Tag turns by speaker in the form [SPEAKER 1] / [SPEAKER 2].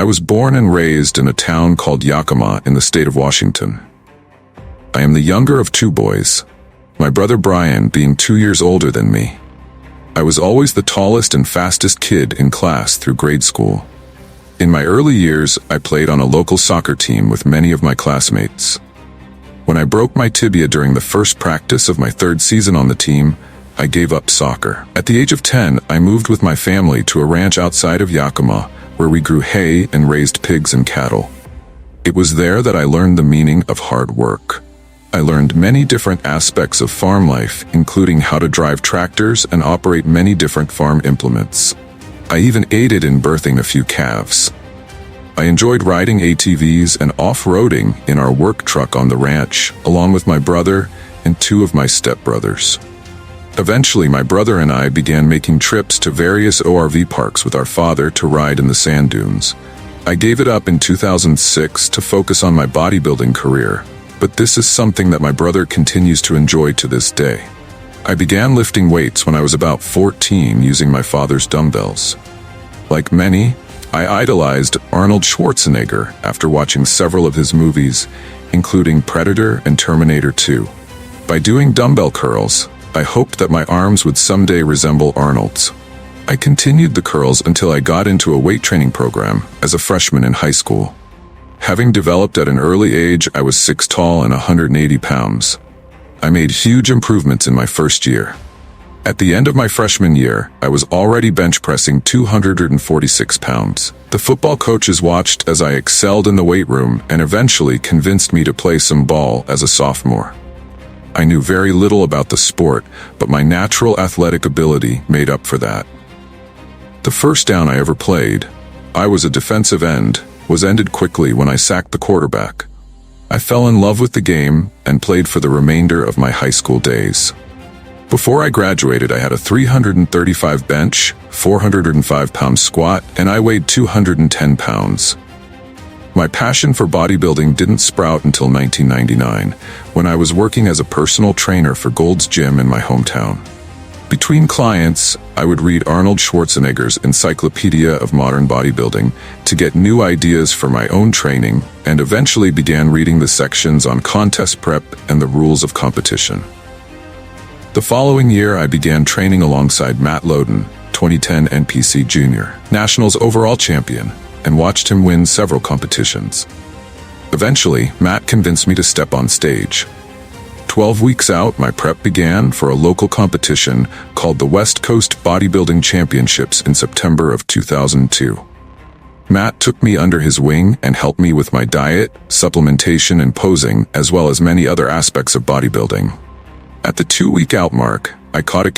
[SPEAKER 1] I was born and raised in a town called Yakima in the state of Washington. I am the younger of two boys, my brother Brian being 2 years older than me. I was always the tallest and fastest kid in class through grade school. In my early years, I played on a local soccer team with many of my classmates. When I broke my tibia during the first practice of my third season on the team, I gave up soccer. At the age of 10, I moved with my family to a ranch outside of Yakima, where we grew hay and raised pigs and cattle. It was there that I learned the meaning of hard work. I learned many different aspects of farm life, including how to drive tractors and operate many different farm implements. I even aided in birthing a few calves. I enjoyed riding ATVs and off-roading in our work truck on the ranch, along with my brother and 2 of my stepbrothers. Eventually, my brother and I began making trips to various ORV parks with our father to ride in the sand dunes. I gave it up in 2006 to focus on my bodybuilding career, but this is something that my brother continues to enjoy to this day. I began lifting weights when I was about 14 using my father's dumbbells. Like many, I idolized Arnold Schwarzenegger after watching several of his movies, including Predator and Terminator 2. By doing dumbbell curls, I hoped that my arms would someday resemble Arnold's. I continued the curls until I got into a weight training program as a freshman in high school. Having developed at an early age, I was 6 tall and 180 pounds. I made huge improvements in my first year. At the end of my freshman year, I was already bench pressing 246 pounds. The football coaches watched as I excelled in the weight room and eventually convinced me to play some ball as a sophomore. I knew very little about the sport, but my natural athletic ability made up for that. The first down I ever played, I was a defensive end, was ended quickly when I sacked the quarterback. I fell in love with the game and played for the remainder of my high school days. Before I graduated, I had a 335 bench, 405-pound squat, and I weighed 210 pounds. My passion for bodybuilding didn't sprout until 1999, when I was working as a personal trainer for Gold's Gym in my hometown. Between clients, I would read Arnold Schwarzenegger's Encyclopedia of Modern Bodybuilding to get new ideas for my own training, and eventually began reading the sections on contest prep and the rules of competition. The following year, I began training alongside Matt Loden, 2010 NPC Junior Nationals overall champion, and watched him win several competitions. Eventually, Matt convinced me to step on stage. 12 weeks out, my prep began for a local competition called the West Coast Bodybuilding Championships in September of 2002. Matt took me under his wing and helped me with my diet, supplementation, and posing, as well as many other aspects of bodybuilding. At the 2-week out mark, I caught a